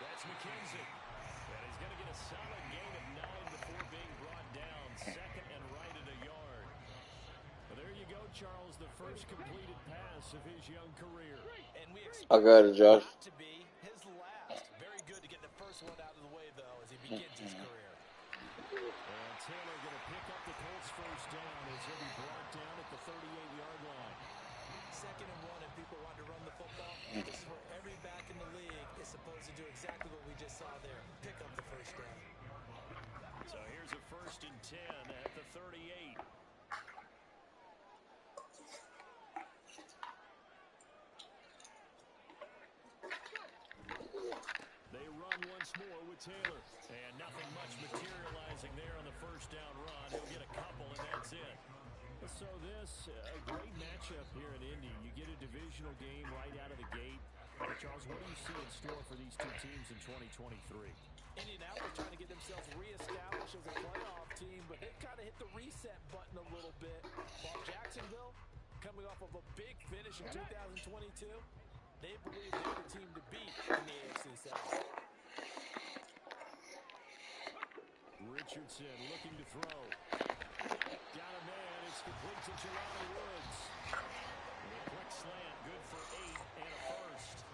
That's McKenzie. And he's going to get a solid gain of 9 before being brought down. Second and right at a yard. Well, there you go, Charles, the first completed pass of his young career. And we I got it, Josh. expect to be his last. Very good to get the first one out of the way, though, as he begins his career. And Taylor going to pick up the Colts first down as he'll be brought down at the 38-yard line. Second and one, and people want to run the football. This is where every back in the league is supposed to do exactly what we just saw there. Pick up the first down. So here's a 1st and 10 at the 38. They run once more with Taylor. And nothing much materializing there on the first down run. He'll get a couple, and that's it. So this, a great matchup here in Indy. You get a divisional game right out of the gate. Charles, what do you see in store for these two teams in 2023? Indianapolis trying to get themselves reestablished as a playoff team, but they've kind of hit the reset button a little bit. While Jacksonville, coming off of a big finish in 2022, they believe they're the team to beat in the AFC South. Richardson looking to throw. Got a man. It's complete to Jelani Woods. And a quick slant, good for 8 and a first.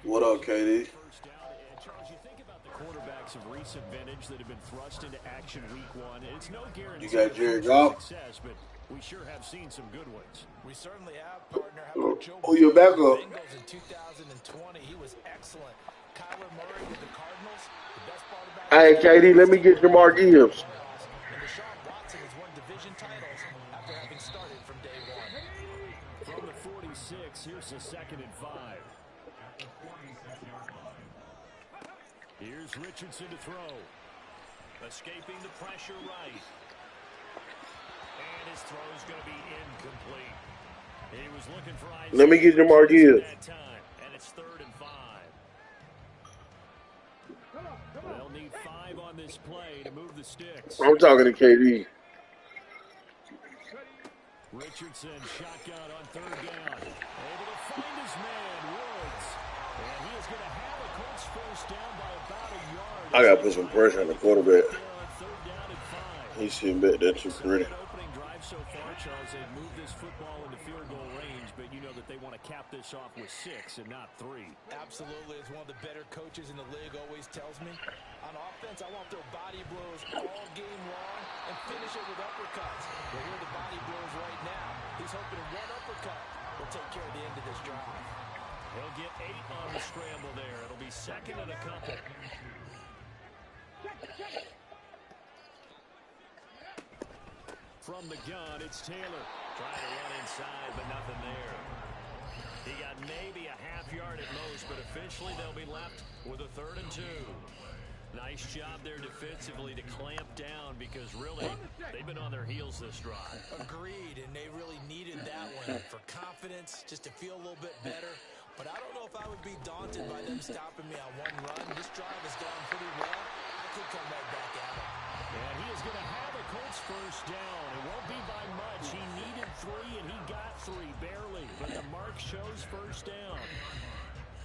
What up, KD? First down. And Charles, you think about the quarterbacks of recent vintage that have been thrust into action week 1. It's no guarantee You got Jared Goff? Success, but we sure have seen some good ones. We certainly have, partner. How about Joe Who your backup? Bengals in 2020? He was excellent. Kyler Murray with the Cardinals. The best part about Hey, KD, let me get Jamar Gibbs. And Deshaun Watson has won division titles after having started from day one. From the 46, here's the 2nd and 5. Here's Richardson to throw. Escaping the pressure right. And his throw's going to be incomplete. He was looking for Isaiah. Let me get Jamar Gibbs. That time, and it's 3rd and 5. They'll need 5 on this play to move the sticks. I'm talking to KD. Richardson shotgun on 3rd down. Able to find his man, Woods. And he is going to have a Colts first down by about a yard. I got to put some pressure on the quarterback. 3rd down and 5. He's sitting back there too pretty. Opening drive so far, Charles, they've moved this football into field goal range, but you know that they want to cap this off with 6 and not 3. Absolutely. As one of the better coaches in the league always tells me, on offense, I want to throw body blows all game long and finish it with uppercuts. Well, here are the body blows right now. He's hoping one uppercut will take care of the end of this drive. He'll get 8 on the scramble there. It'll be 2nd and a couple. From the gun, it's Taylor. Trying to run inside, but nothing there. He got maybe a half yard at most, but officially they'll be left with a 3rd and 2. Nice job there defensively to clamp down because really they've been on their heels this drive. Agreed, and they really needed that one for confidence, just to feel a little bit better. But I don't know if I would be daunted by them stopping me on one run. This drive has gone pretty well. I could come right back at him. And he is going to have a Colts first down. It won't be by much. He needed 3, and he got 3, barely. But the mark shows first down.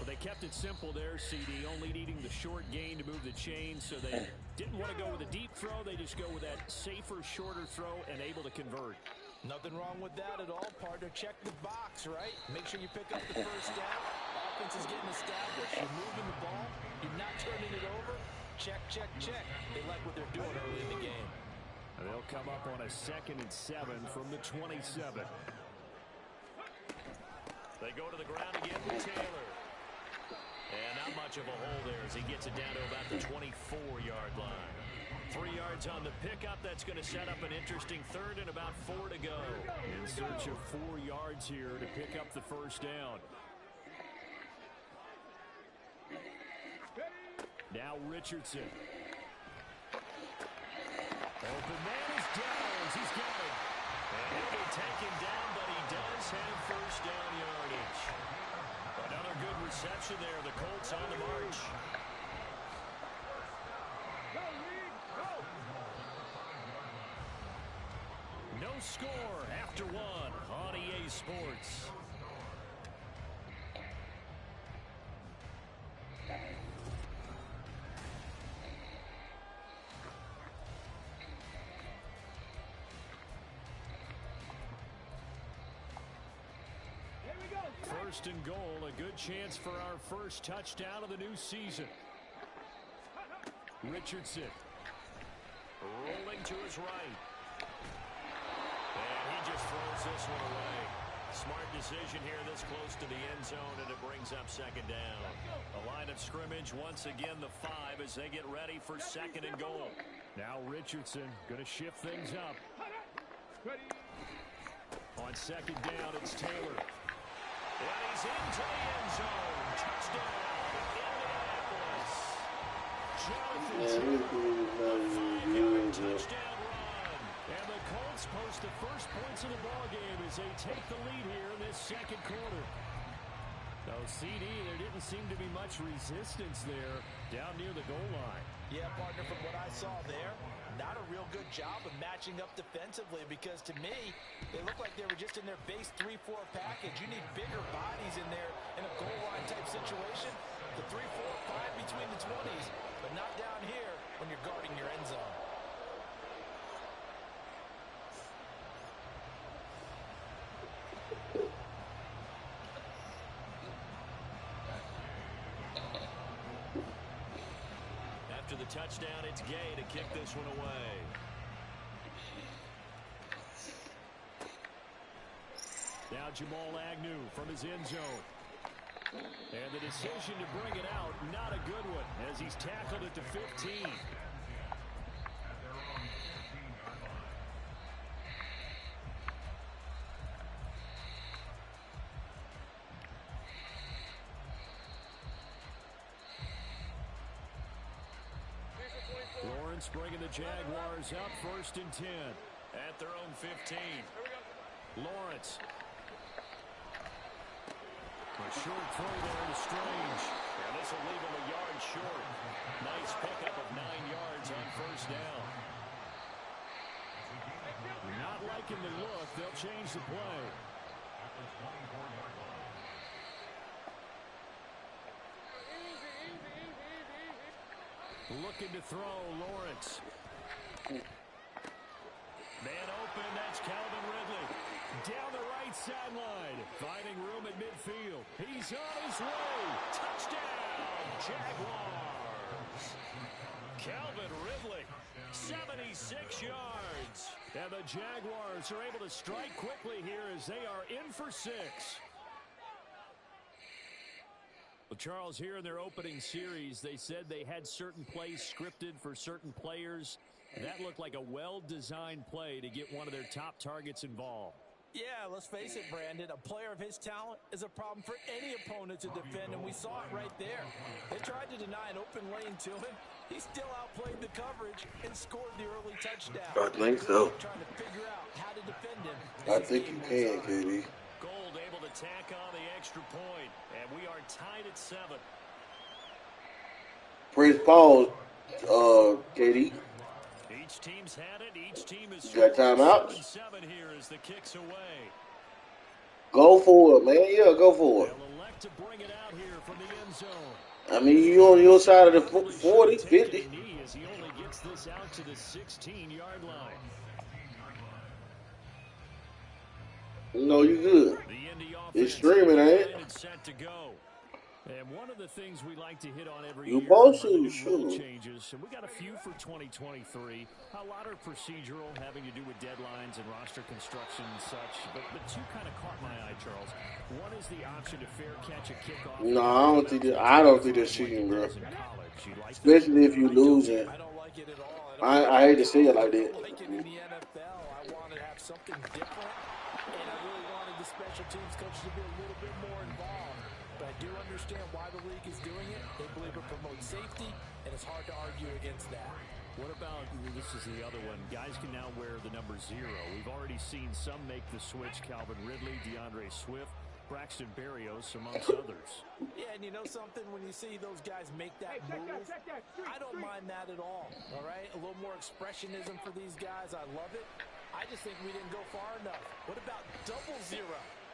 Well, they kept it simple there, CD, only needing the short gain to move the chain, so they didn't want to go with a deep throw. They just go with that safer, shorter throw and able to convert. Nothing wrong with that at all, partner. Check the box, right? Make sure you pick up the first down. Offense is getting established. You're moving the ball. You're not turning it over. Check, check, check. They like what they're doing early in the game. And they'll come up on a 2nd and 7 from the 27. They go to the ground again with Taylor. And not much of a hole there as he gets it down to about the 24-yard line. 3 yards on the pickup. That's going to set up an interesting 3rd and about 4 to go. In search of 4 yards here to pick up the first down. Now Richardson. Open man is Downs. He's got it. And he'll be taken down, but he does have first down yardage. Another good reception there. The Colts on the march. No score after 1 on EA Sports. first and goal. A good chance for our first touchdown of the new season. Richardson rolling to his right. And he just throws this one away. Smart decision here this close to the end zone, and it brings up second down. A line of scrimmage, once again the 5 as they get ready for second and goal. Now Richardson going to shift things up. On second down, it's Taylor. And he's into the end zone. Touchdown, Indianapolis. Jonathan Taylor, a 5-yard touchdown run. And the Colts post the first points of the ballgame as they take the lead here in this second quarter. So, CD, there didn't seem to be much resistance there down near the goal line. Yeah, partner, from what I saw there, not a real good job of matching up defensively because, to me, they look like they were just in their base 3-4 package. You need bigger bodies in there in a goal line type situation. The 3-4, 5 between the 20s, but not down here when you're guarding your end zone. After the touchdown, it's Gay to kick this one away. Now Jamal Agnew from his end zone. And the decision to bring it out, not a good one, as he's tackled at the 15. Lawrence bringing the Jaguars up, 1st and 10 at their own 15. Lawrence. A short throw there to Strange. And this will leave him a yard short. Nice pickup of 9 yards on first down. Not liking the look. They'll change the play. Looking to throw, Lawrence. Man open, that's Calvin Ridley. Down the right sideline, finding room at midfield. He's on his way. Touchdown, Jaguars. Calvin Ridley, 76 yards. And the Jaguars are able to strike quickly here as they are in for 6. Well, Charles, here in their opening series, they said they had certain plays scripted for certain players. That looked like a well-designed play to get one of their top targets involved. Yeah, let's face it, Brandon. A player of his talent is a problem for any opponent to defend, and we saw it right there. They tried to deny an open lane to him. He still outplayed the coverage and scored the early touchdown. I think so. Trying to figure out how to defend him. I think you can, KD. Gold able to tack on the extra point, and we are tied at 7. Praise Paul, KD. Each team's had it. Each team is got timeouts. 7 here as the kick's away. Go for it, man. Yeah, go for it. They'll elect to bring it out here from the end zone. I mean, you on your side of the 40, 50. As he only gets this out to the 16-yard line. No, you good. The Indy It's offense streaming, ain't it? and set to go. And one of the things we like to hit on every You year supposed are the to, new rule sure. changes, and we got a few for 2023. A lot are procedural, having to do with deadlines and roster construction and such. But two kind of caught my eye, Charles. One is the option to fair catch a kickoff. No, I don't think that's cheating, bro. Especially if you losing. I don't like it at all. I hate to say it like that. I don't like it in the NFL. I want to have something different, and I really wanted the special teams coaches to be a little bit more involved. But I do understand why the league is doing it. They believe it promotes safety, and it's hard to argue against that. What about, this is the other one, guys can now wear the number 0. We've already seen some make the switch, Calvin Ridley, DeAndre Swift, Braxton Berrios, amongst others. Yeah, and you know something? When you see those guys make that move, I don't mind that at all right? A little more expressionism for these guys. I love it. I just think we didn't go far enough. What about double 0,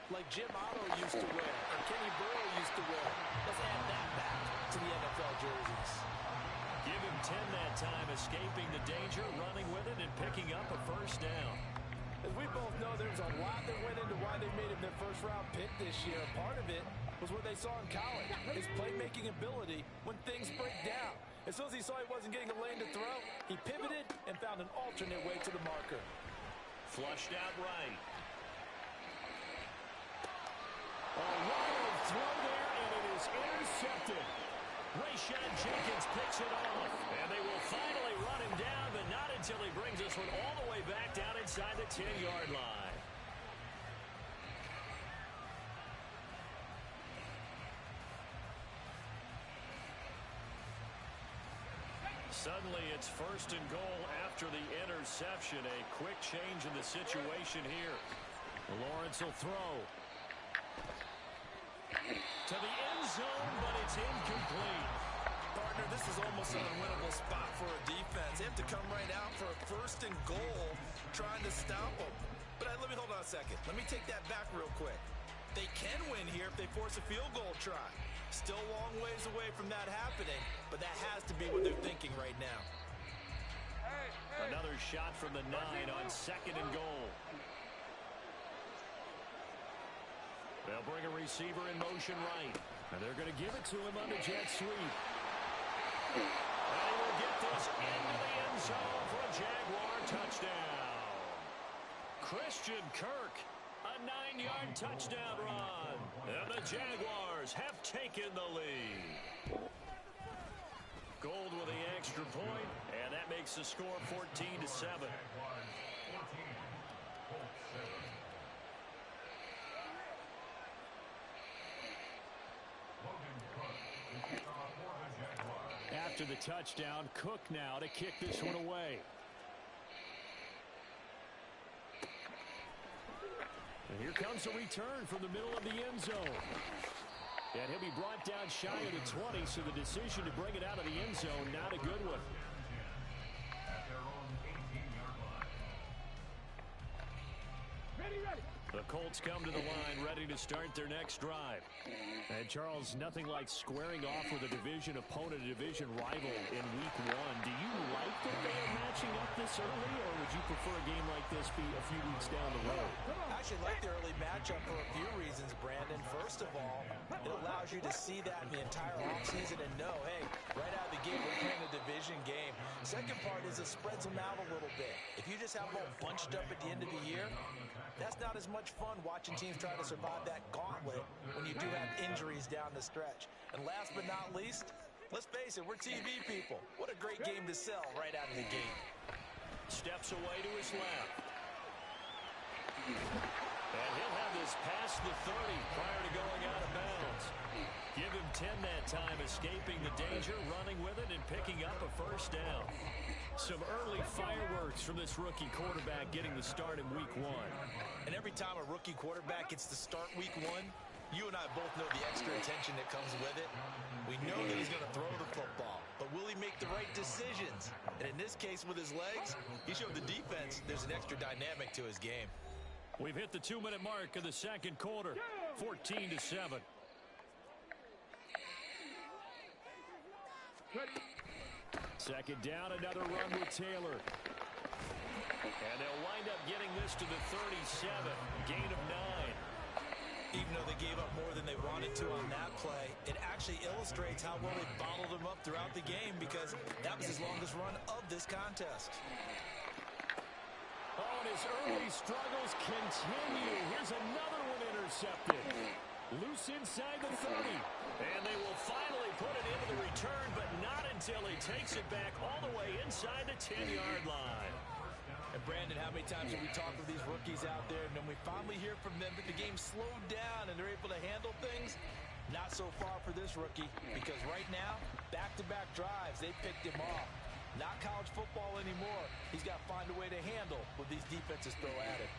like Jim Otto used to wear, or Kenny Burrow used to wear? Let's add that back to the NFL jerseys. Give him 10 that time, escaping the danger, running with it, and picking up a first down. As we both know, there was a lot that went into why they made him their first-round pick this year. Part of it was what they saw in college, his playmaking ability when things break down. As soon as he saw he wasn't getting a lane to throw, he pivoted and found an alternate way to the marker. Flushed out right. A wild throw there, and it is intercepted. Rayshon Jenkins picks it off, and they will finally run him down, but not until he brings this one all the way back down inside the 10-yard line. Suddenly, it's first and goal after the interception. A quick change in the situation here. Lawrence will throw to the end zone, but it's incomplete. Partner, this is almost an unwinnable spot for a defense. They have to come right out for a first and goal, trying to stop them. But let me hold on a second. Let me take that back real quick. They can win here if they force a field goal try. Still a long ways away from that happening, but that has to be what they're thinking right now. Another shot from the 9 on second and goal. They'll bring a receiver in motion right, and they're going to give it to him on the jet sweep. And he will get this into the end zone for a Jaguar touchdown. Christian Kirk, a 9-yard touchdown run, and the Jaguars have taken the lead. Gold with the extra point, and that makes the score 14-7. After the touchdown, Cook now to kick this one away. And here comes a return from the middle of the end zone. And he'll be brought down shy of the 20, so the decision to bring it out of the end zone, not a good one. The Colts come to the line, ready to start their next drive. And Charles, nothing like squaring off with a division opponent, a division rival in week 1. Do you like that they are matching up this early, or would you prefer a game like this be a few weeks down the road? I actually like the early matchup for a few reasons, Brandon. First of all, it allows you to see that in the entire offseason and know, hey, right out of the gate, we're playing a division game. Second part is it spreads them out a little bit. If you just have them all bunched up at the end of the year, that's not as much fun watching teams try to survive that gauntlet when you do have injuries down the stretch. And last but not least, let's face it, we're TV people. What a great game to sell right out of the gate. Steps away to his left. And he'll have this past the 30 prior to going out of bounds. Give him 10 that time, escaping the danger, running with it, and picking up a first down. Some early fireworks from this rookie quarterback getting the start in week 1. And every time a rookie quarterback gets to start week 1, you and I both know the extra attention that comes with it. We know that he's going to throw the football, but will he make the right decisions? And in this case, with his legs, he showed the defense there's an extra dynamic to his game. We've hit the 2-minute mark of the second quarter, 14-7. Second down, another run with Taylor. And they'll wind up getting this to the 37, gain of 9. Even though they gave up more than they wanted to on that play, it actually illustrates how well they bottled him up throughout the game because that was his longest run of this contest. Oh, and his early struggles continue. Here's another one intercepted. Loose inside the 30. And they will finally put it into the return, but not until he takes it back all the way inside the 10-yard line. And Brandon, how many times have we talked with these rookies out there, and then we finally hear from them that the game slowed down and they're able to handle things? Not so far for this rookie, because right now, back-to-back drives, they picked him off. Not college football anymore. He's got to find a way to handle what these defenses throw at him.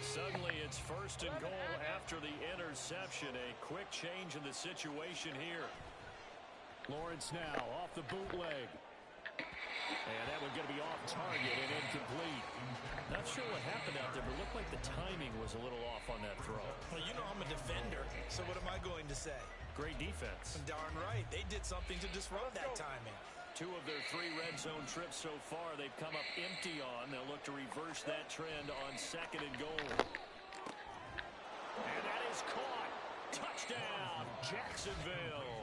Suddenly, it's first and goal after the interception. A quick change in the situation here. Lawrence now off the bootleg. And that one's going to be off target and incomplete. Not sure what happened out there, but it looked like the timing was a little off on that throw. Well, you know I'm a defender, so what am I going to say? Great defense. Darn right. They did something to disrupt that timing. 2 of their 3 red zone trips so far they've come up empty on. They'll look to reverse that trend on 2nd and goal. And that is caught. Touchdown, Jacksonville.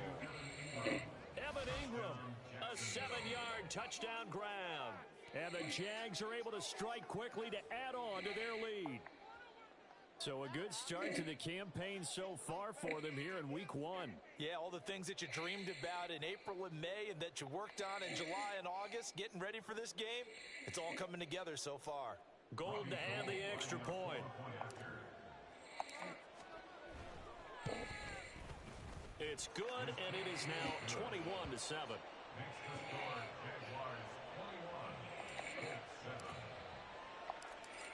Evan Ingram, a 7-yard touchdown grab. And the Jags are able to strike quickly to add on to their lead. So a good start to the campaign so far for them here in week 1. Yeah, all the things that you dreamed about in April and May and that you worked on in July and August, getting ready for this game, it's all coming together so far. Gold to add the extra point. It's good, and it is now 21-7.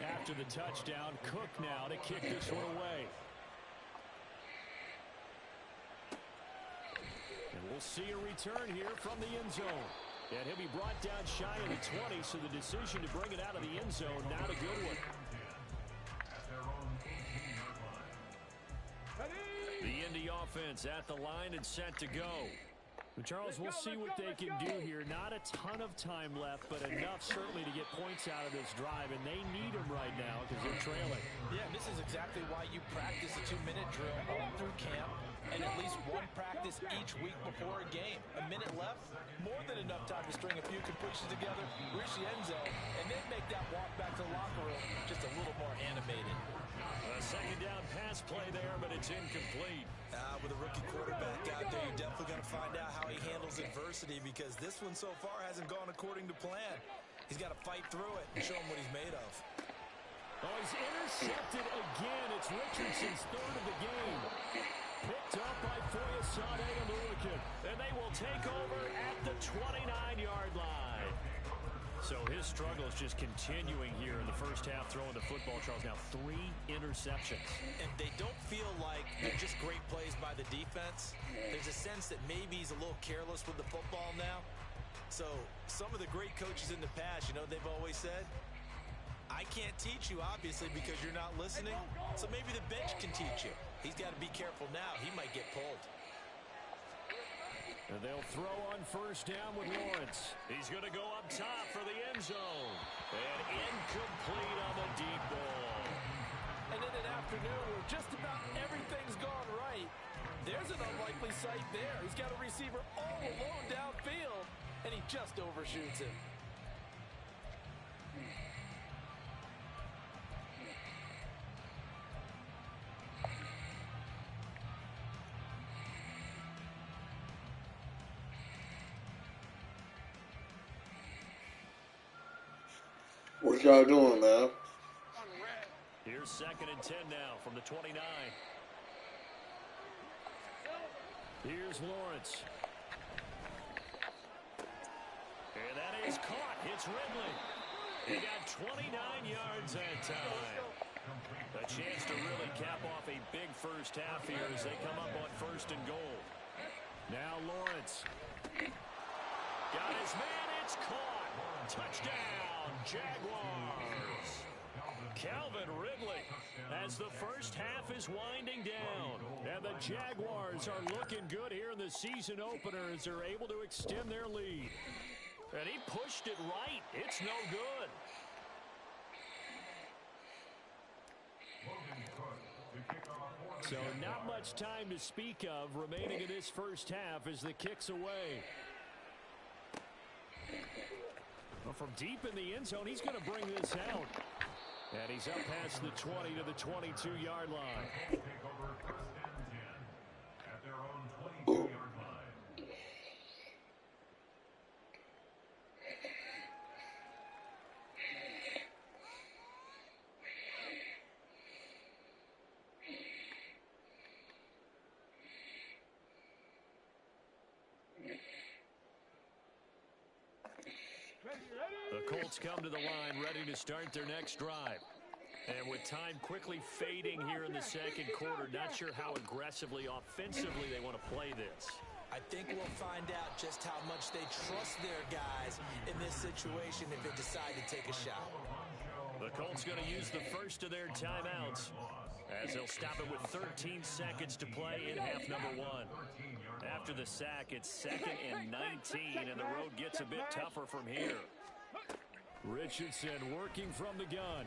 After the touchdown, Cook now to kick this one away. And we'll see a return here from the end zone. And he'll be brought down shy of the 20, so the decision to bring it out of the end zone, not a good one. The Indy offense at the line and set to go. Charles, we'll see what they can do here. Not a ton of time left, but enough certainly to get points out of this drive, and they need them right now because they're trailing. Yeah, this is exactly why you practice a 2-minute drill all through camp and at least one practice each week before a game. A minute left, more than enough time to string a few completions together, reach the end zone, and then make that walk back to the locker room just a little more animated. A 2nd down pass play there, but it's incomplete. With a rookie quarterback out there, you're definitely going to find out how he handles adversity because this one so far hasn't gone according to plan. He's got to fight through it and show him what he's made of. Oh, he's intercepted again. It's Richardson's 3rd of the game. Picked up by Foyesade and Lulican. And they will take over at the 29-yard line. So his struggle is just continuing here in the first half throwing the football. Charles, now 3 interceptions. And they don't feel like they're just great plays by the defense. There's a sense that maybe he's a little careless with the football now. So some of the great coaches in the past, you know, they've always said, I can't teach you, obviously, because you're not listening. So maybe the bench can teach you. He's got to be careful now. He might get pulled. And they'll throw on 1st down with Lawrence. He's going to go up top for the end zone. And incomplete on the deep ball. And in an afternoon where just about everything's gone right, there's an unlikely sight there. He's got a receiver all alone downfield, and he just overshoots him. What y'all doing, man? Here's 2nd and 10 now from the 29. Here's Lawrence. And that is caught. It's Ridley. He got 29 yards that time. A chance to really cap off a big first half here as they come up on 1st and goal. Now Lawrence. Got his man. It's caught. Touchdown, Jaguars. Calvin Ridley as the first half is winding down. And the Jaguars are looking good here in the season opener as they're able to extend their lead. And he pushed it right. It's no good. So not much time to speak of remaining in this first half as the kick's away. Well, from deep in the end zone, he's going to bring this out. And he's up past the 20 to the 22-yard line. The Colts come to the line ready to start their next drive. And with time quickly fading here in the 2nd quarter, not sure how aggressively, offensively they want to play this. I think we'll find out just how much they trust their guys in this situation if they decide to take a shot. The Colts going to use the first of their timeouts as they'll stop it with 13 seconds to play in half number one. After the sack, it's 2nd and 19, and the road gets a bit tougher from here. Richardson working from the gun.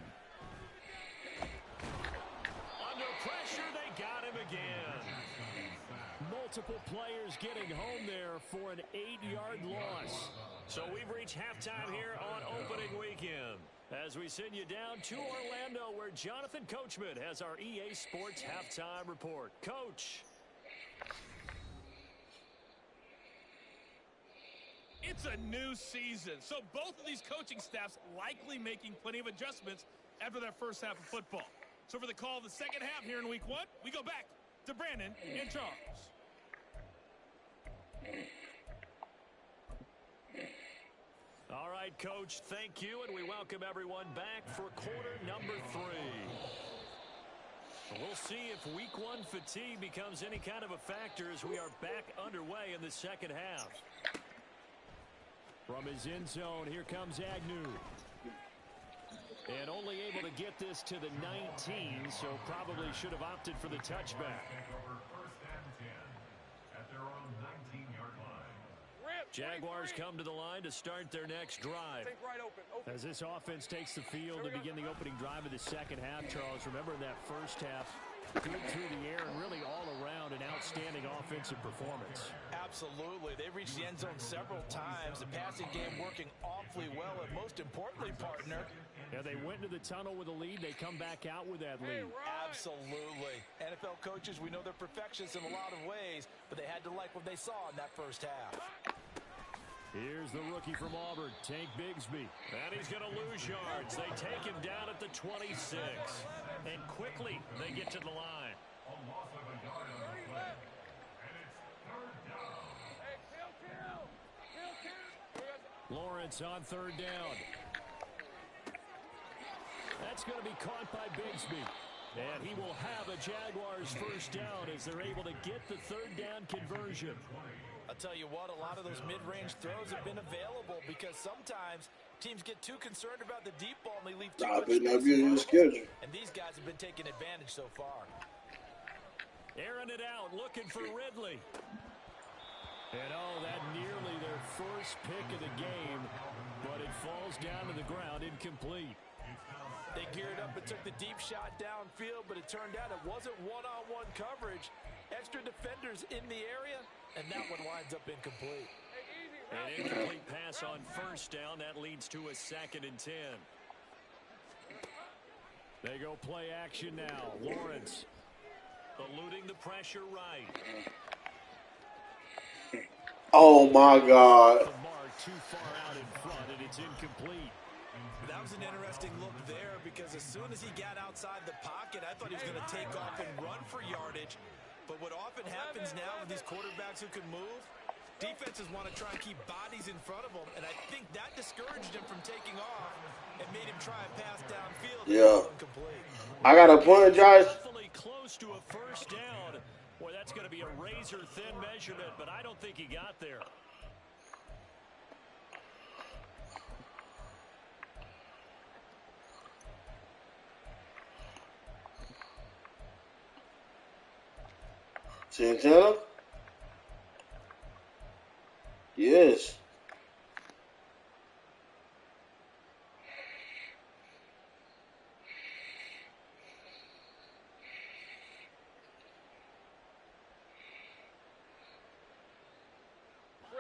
Under pressure, they got him again. Multiple players getting home there for an 8-yard loss. So we've reached halftime here on opening weekend as we send you down to Orlando where Jonathan Coachman has our EA Sports halftime report. Coach. It's a new season, so both of these coaching staffs likely making plenty of adjustments after their first half of football. So for the call of the second half here in week one, we go back to Brandon and Charles. All right, Coach, thank you, and we welcome everyone back for quarter number 3. We'll see if week one fatigue becomes any kind of a factor as we are back underway in the second half. From his end zone, here comes Agnew. And only able to get this to the 19, so probably should have opted for the touchback. Jaguars come to the line to start their next drive. As this offense takes the field to begin the opening drive of the second half, Charles, remember in that first half, good through the air and really all around an outstanding offensive performance. Absolutely. They reached the end zone several times. The passing game working awfully well, and most importantly, partner, yeah, they went into the tunnel with a lead. They come back out with that lead. Absolutely. NFL coaches, we know they're perfectionists in a lot of ways, but they had to like what they saw in that first half. Here's the rookie from Auburn, Tank Bigsby. And he's going to lose yards. They take him down at the 26. And quickly, they get to the line. Lawrence on 3rd down. That's going to be caught by Bigsby. And he will have a Jaguars first down as they're able to get the 3rd down conversion. I'll tell you what, a lot of those mid-range throws have been available because sometimes teams get too concerned about the deep ball and they leave too much space. And these guys have been taking advantage so far. Airing it out, looking for Ridley. And oh, that nearly their first pick of the game, but it falls down to the ground incomplete. They geared up and took the deep shot downfield, but it turned out it wasn't one-on-one coverage. Extra defenders in the area, and that one winds up incomplete. An incomplete pass on first down. That leads to a 2nd and 10. They go play action now. Lawrence eluding the pressure right. Oh, my God. The mark too far out in front, and it's incomplete. That was an interesting look there because as soon as he got outside the pocket, I thought he was going to take off and run for yardage. But what often happens now with these quarterbacks who can move, defenses want to try and keep bodies in front of them, and I think that discouraged him from taking off and made him try and pass downfield. Yeah. I got to apologize. Definitely close to a first down. Boy, that's going to be a razor-thin measurement, but I don't think he got there. Santana? Yes.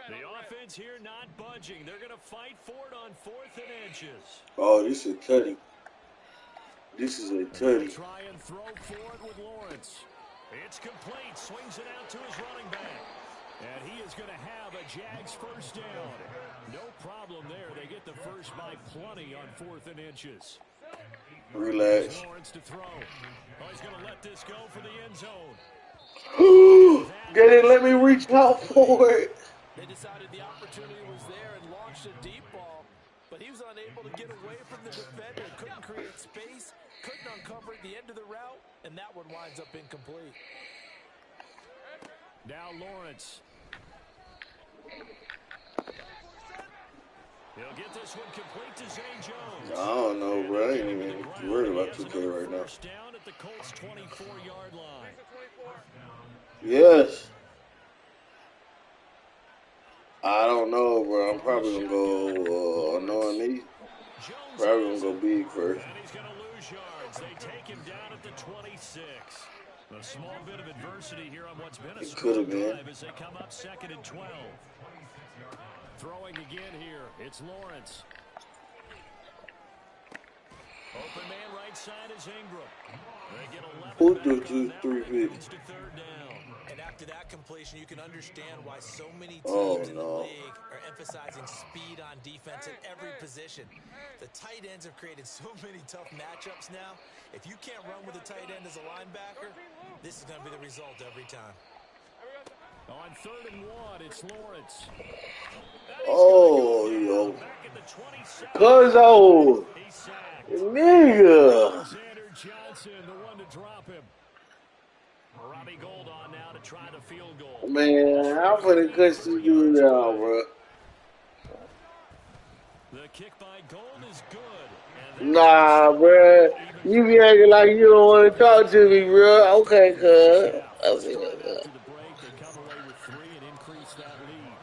The offense here not budging. They're going to fight for it on 4th and inches. Oh, this is a tutty. This is a tutty. Try and throw for it with Lawrence. It's complete. Swings it out to his running back. And he is going to have a Jags first down. No problem there. They get the first by plenty on 4th and inches. Relax. Lawrence to throw. Oh, he's going to let this go for the end zone. They didn't let me reach out for it. They decided the opportunity was there and launched a deep ball, but he was unable to get away from the defender, couldn't create space, couldn't uncover the end of the route, and that one winds up incomplete. Now Lawrence. He'll get this one complete to Zay Jones. I don't know, bro. I ain't even worried about 2K right now. First down at the Colts 24-yard line. Yes. I don't know, bro. I'm probably gonna go annoying me. Probably gonna go big first. And he's going to lose yards. They take him down at the 26. A small bit of adversity here on what's been a strong drive as they come up 2nd and 12. Throwing again here. It's Lawrence. Open man right side is Ingram. They get 11 Who back do on that 3 one. picks? It's to 3rd down. And after that completion, you can understand why so many teams in the league are emphasizing speed on defense at every position. The tight ends have created so many tough matchups now. If you can't run with a tight end as a linebacker, this is going to be the result every time. On 3rd and 1, it's Lawrence. Oh, yo. Cuzzo. Nigga. Alexander Johnson, the one to drop him. Robbie Gold on now to try the field goal. Man, I'm finna cut you dude out, bro. The kick by Gold is good. Nah, bro. You be acting like you don't want to talk to me, bro. Okay, cuz. After the break, they come away with 3 and increase that lead.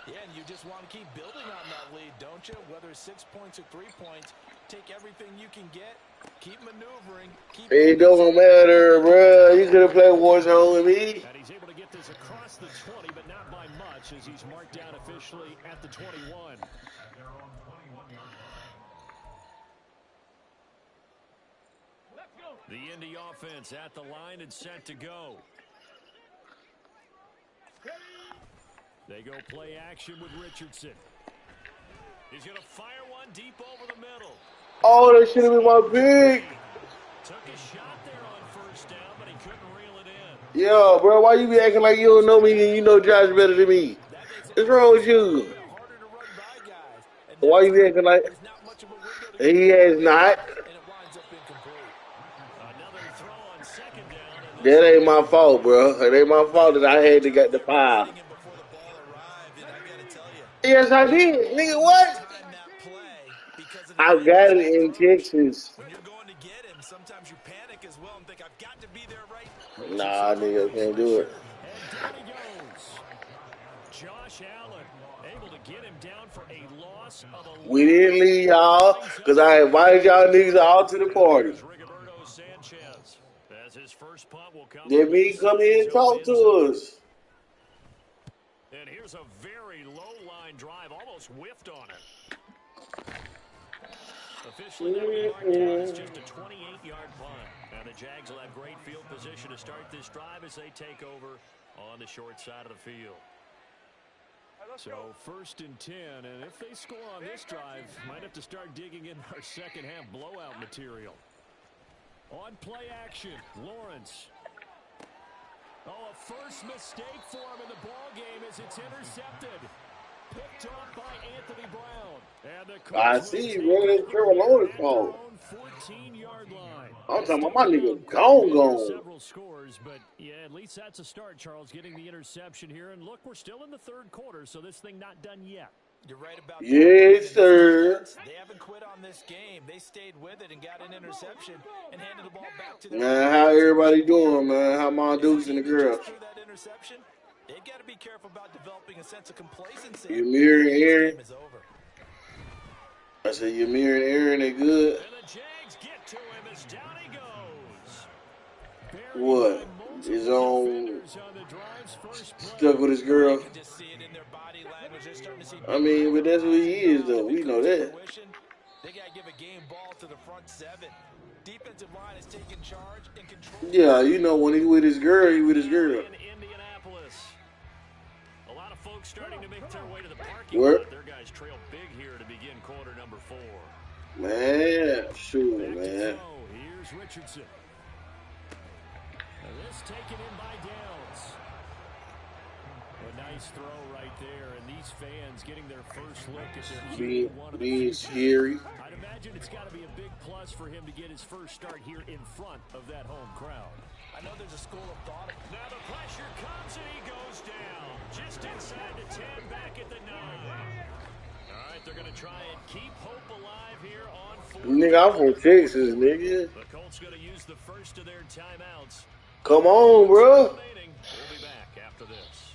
Yeah, and you just want to keep building on that lead, don't you? Whether it's 6 points or 3 points, take everything you can get, keep maneuvering. It don't matter, bro. You could have played Warzone with me. And he's able to get this across the 20, but not by much as he's marked down officially at the 21. The Indy offense at the line and set to go. They go play action with Richardson. He's going to fire one deep over the middle. Oh, that should have been my pick. Took a shot there on 1st down, but he couldn't reel it in. Yo, bro, why you be acting like you don't know me and you know Josh better than me? What's wrong with you? Why you be acting like he has not? That ain't my fault, bro. It ain't my fault that I had to get the 5. Yes, I did. Nigga, what? I got it in Texas. When you're going to get him, sometimes you panic as well and think, I've got to be there right. Nah, nigga, can't do it. And down he goes. Josh Allen able to get him down for a loss of 11. We didn't leave y'all because I invited y'all niggas all to the party. Let me come here and talk to us. And here's a very low-line drive, almost whiffed on it. Officially, that will mark down as just a 28-yard punt. And the Jags will have great field position to start this drive as they take over on the short side of the field. So 1st and 10, and if they score on this drive, might have to start digging in our second-half blowout material. On play action, Lawrence. Oh, a first mistake for him in the ball game as it's intercepted. Picked off by Anthony Brown. And the I see you, bro. That's Trevor Lawrence fault. 14-yard line. I'm talking about my nigga gone. Several scores, but yeah, at least that's a start, Charles, getting the interception here. And look, we're still in the 3rd quarter, so this thing not done yet. You're right about that. Yes, sir. They haven't quit on this game. They stayed with it and got an interception and handed the ball back to their Man, how everybody doing, man? How my dudes and the girls? that interception, they've got to be careful about developing a sense of complacency. Ymir and Aaron. This game is over. I said Ymir and Aaron, they good. And the Jags get to him as down he goes. What? His own stuck with his girl. I mean, but that's what he is, though. We know that. They got to give a game ball to the front 7. Defensive line is taking charge and control. Yeah, you know, when he with his girl, he with his girl. In Indianapolis. A lot of folks starting to make their way to the parking lot. Their guys trail big here to begin quarter number 4. Man, shoot, man. Here's Richardson. And this taken in by Downs. A nice throw right there, and these fans getting their first look at their QB1 being scary. I'd imagine it's got to be a big plus for him to get his first start here in front of that home crowd. I know there's a school of thought. Now the pressure comes and he goes down. Just inside the 10, back at the 9. All right, they're going to try and keep hope alive here on 4th. Nigga, I'm from Texas, nigga. The Colts going to use the first of their timeouts. Come on, bro. We'll be back after this.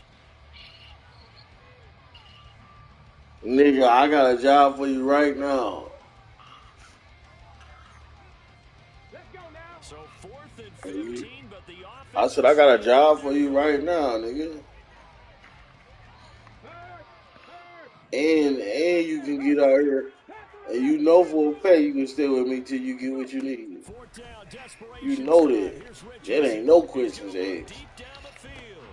Nigga, I got a job for you right now. So 4th and 15, but the offense. I said I got a job for you right now, nigga. And you can get out here, and you know for a fact you can stay with me till you get what you need. You know that. That ain't no questions asked. Deep down the field,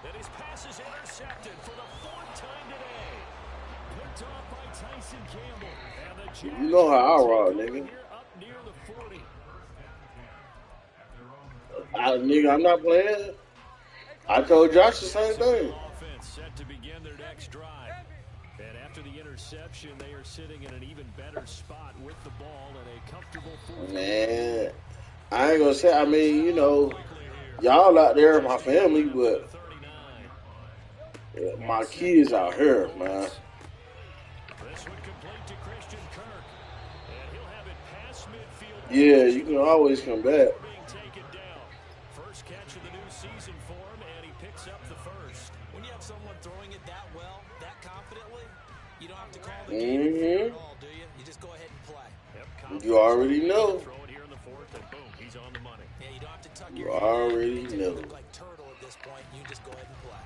and his pass is intercepted for the 4th time today. Picked off by Tyson Campbell, and the Jags You know how I rock, nigga. up near the 40. Nigga, I'm not playing. I told Josh the same thing. Offense set to begin their next drive. And after the interception, they are sitting in an even better spot with the ball and a comfortable 4th. Man, I ain't gonna say, I mean, you know, y'all out there, my family, but my kids out here, man. This one complete to Christian Kirk. And he'll have it past midfield. Yeah, you can always come back. Being taken down. First catch of the new season for him, and he picks up the first. When you have someone throwing it that well, that confidently, you don't have to call the game at all, do you? You just go ahead and play. You already know. Throw it here in the 4th, and boom, he's on the money. Yeah, you don't have to tuck You your already head. know. You look like turtle at this point. You just go ahead and play.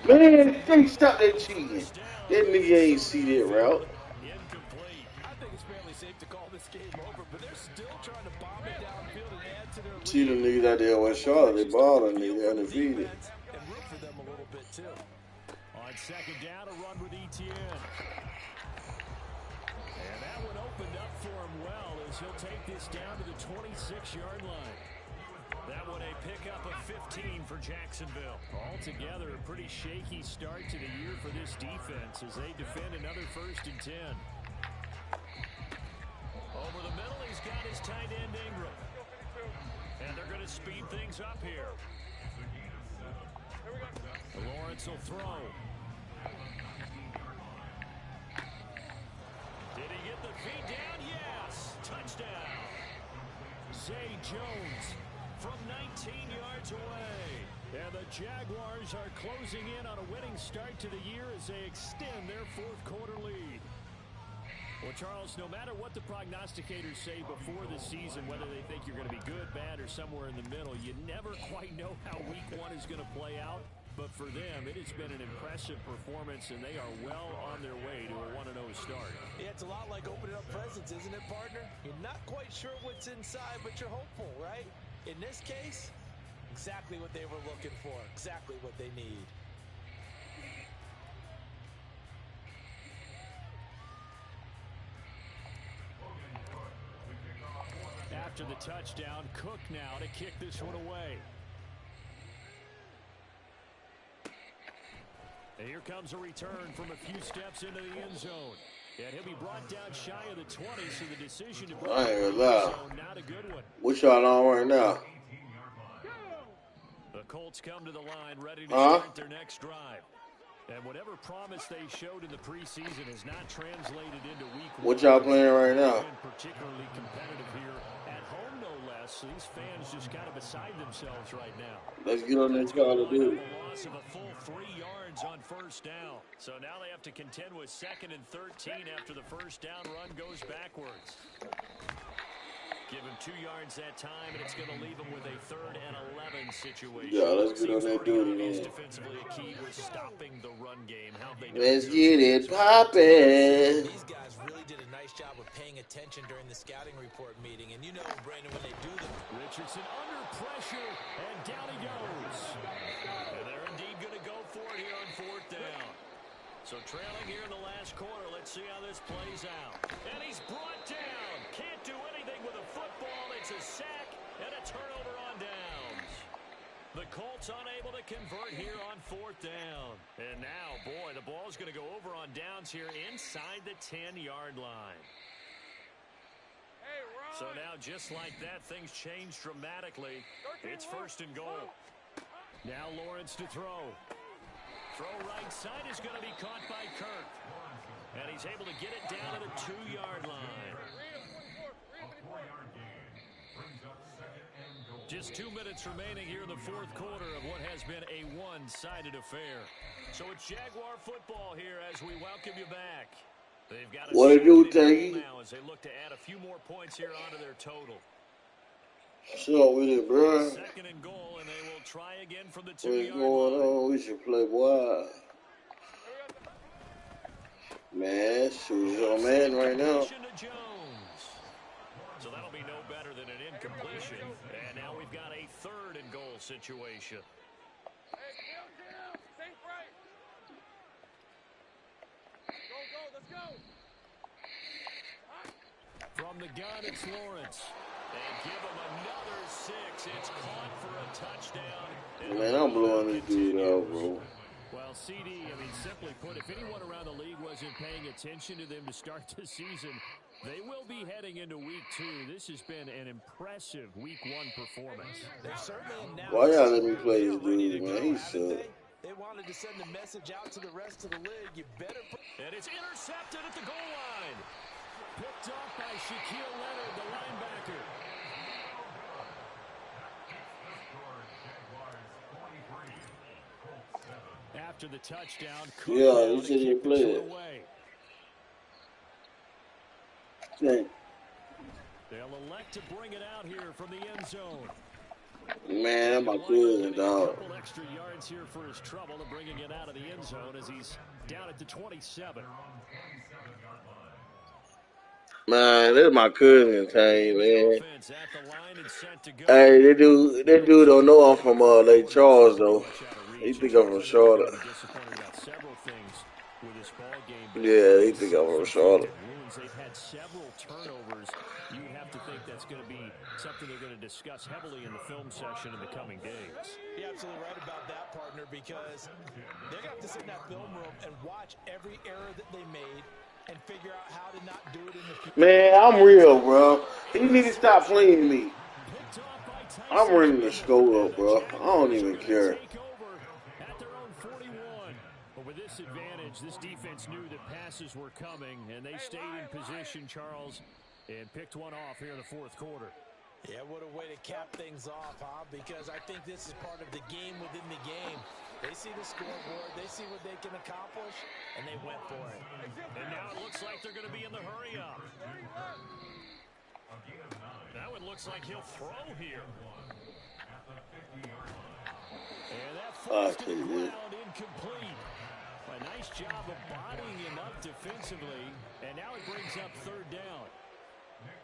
Man, they stop that cheating. That nigga ain't see that route. Incomplete. I think it's fairly safe to call this game over, but they're still trying to bomb it downfield and add to their lead. See them niggas out there in West Charlotte, they balling, they undefeated. And root for them a little bit, too. On 2nd down, a run with Etienne. And that one opened up for him well as he'll take this down to the 26-yard line. That one a pickup of 15 for Jacksonville. Altogether, a pretty shaky start to the year for this defense as they defend another 1st and 10. Over the middle, he's got his tight end Ingram. And they're going to speed things up here. Lawrence will throw. Did he get the feet down? Yes. Touchdown. Zay Jones from 19 yards away. And the Jaguars are closing in on a winning start to the year as they extend their 4th quarter lead. Well, Charles, no matter what the prognosticators say before the season, whether they think you're going to be good, bad, or somewhere in the middle, you never quite know how week 1 is going to play out. But for them, it has been an impressive performance, and they are well on their way to a 1-0 start. Yeah, it's a lot like opening up presents, isn't it, partner? You're not quite sure what's inside, but you're hopeful, right? In this case, exactly what they were looking for, exactly what they need. After the touchdown, Cook now to kick this one away. And here comes a return from a few steps into the end zone. And he'll be brought down shy of the 20, so the decision to bring him in the end zone, not a good one. What y'all on right now? The Colts come to the line ready to start their next drive. And whatever promise they showed in the preseason has not translated into week 1. What y'all playing right now? Particularly competitive here at home, no less. These fans just kind of beside themselves right now. Let's get on this Call of Duty. A loss of a full 3 yards on 1st down. So now they have to contend with 2nd and 13 after the 1st down run goes backwards. Give him 2 yards that time, and it's going to leave him with a 3rd and 11 situation. Yeah, let's get on that duty, man. Defensively, a key was stopping the run game. Let's get it poppin'. These guys really did a nice job of paying attention during the scouting report meeting. And you know, Brandon, when they do them. Richardson under pressure, and down he goes. And they're indeed going to go for it here on 4th down. So trailing here in the last quarter, let's see how this plays out. And he's brought down. Can't do anything with a football. It's a sack and a turnover on downs. The Colts unable to convert here on 4th down. And now, boy, the ball's going to go over on downs here inside the 10-yard line. So now, just like that, things change dramatically. It's 1st and goal. Now Lawrence to throw. Throw right side is going to be caught by Kirk. And he's able to get it down to the 2-yard line. Just 2 minutes remaining here in the 4th quarter of what has been a one-sided affair. So it's Jaguar football here as we welcome you back. They've got a what it do, Tangy? now as they look to add a few more points here onto their total. So with it, bro. 2nd and goal, and they will try again from the 2-yard What's line. going on? We should play, boy. Man, shoot your man right now. So that'll be no better than an incompletion. And now we've got a 3rd and goal situation. From the gun, it's Lawrence. They give him another 6. It's caught for a touchdown. Man, I'm blowing this dude out, bro. Well, CD, I mean, simply put, if anyone around the league wasn't paying attention to them to start the season, they will be heading into Week 2. This has been an impressive Week 1 performance. Why y'all let me play this dude, man? He sucks. They wanted to send a message out to the rest of the league. You better. And it's intercepted at the goal line. Picked off by Shaquille Leonard, the linebacker. After the touchdown, yeah, he said he played it. Dang. They'll elect to bring it out here from the end zone. Man, my cousin, dog. A couple extra yards here for his trouble and bringing it out of the end zone as he's down at the 27. Man, that's my cousin, Tang, man. Hey, that dude don't know I'm from Lake Charles, though. He think I'm from Charlotte. Yeah, he think I'm from Charlotte. They've had several turnovers. You have to think that's going to be something they're going to discuss heavily in the film section in the coming days. You're absolutely right about that, partner, because they're going to have to sit in that film room and watch every error that they made and figure out how to not do it in the future. Man, I'm real, bro. He need to stop playing me. I'm running the score up, bro. I don't even care. With this advantage, this defense knew that passes were coming, and they stayed in position, Charles, and picked one off here in the 4th quarter. Yeah, what a way to cap things off, huh? Because I think this is part of the game within the game. They see the scoreboard, they see what they can accomplish, and they went for it. And now it looks like they're going to be in the hurry-up. Now it looks like he'll throw here. And that first and ground incomplete. A nice job of bodying him up defensively, and now it brings up 3rd down.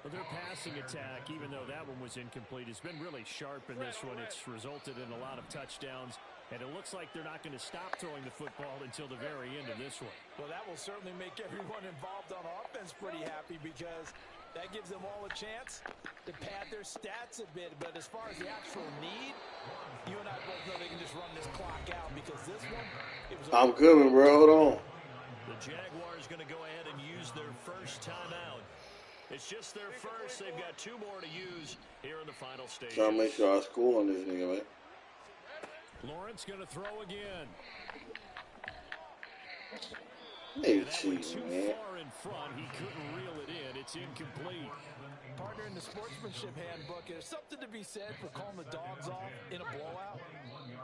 But their passing attack, even though that one was incomplete, has been really sharp in this one. It's resulted in a lot of touchdowns, and it looks like they're not going to stop throwing the football until the very end of this one. Well, that will certainly make everyone involved on offense pretty happy because that gives them all a chance to pad their stats a bit. But as far as the actual need, you and I both know they can just run this clock out because this one, it was. I'm coming, bro. Hold on. The Jaguars going to go ahead and use their first timeout. It's just their first. They've got 2 more to use here in the final stage. Trying to make sure I score on this nigga, man. Lawrence going to throw again. Hey, cheating, man. Far in front, he couldn't reel it in. It's incomplete. Partner, in the sportsmanship handbook, there's something to be said for calling the dogs off in a blowout.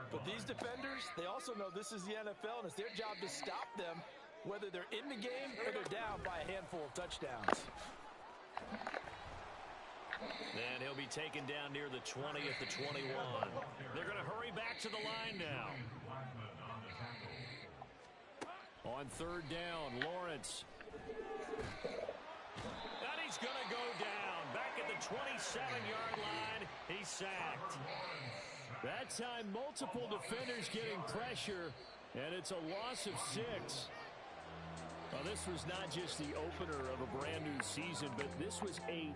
But these defenders, they also know this is the NFL, and it's their job to stop them, whether they're in the game or they're down by a handful of touchdowns. And he'll be taken down near the 20 at the 21. They're going to hurry back to the line now. On 3rd down, Lawrence. And he's going to go down. Back at the 27-yard line, he's sacked. That time, multiple defenders getting pressure, and it's a loss of 6. Well, this was not just the opener of a brand new season, but this was a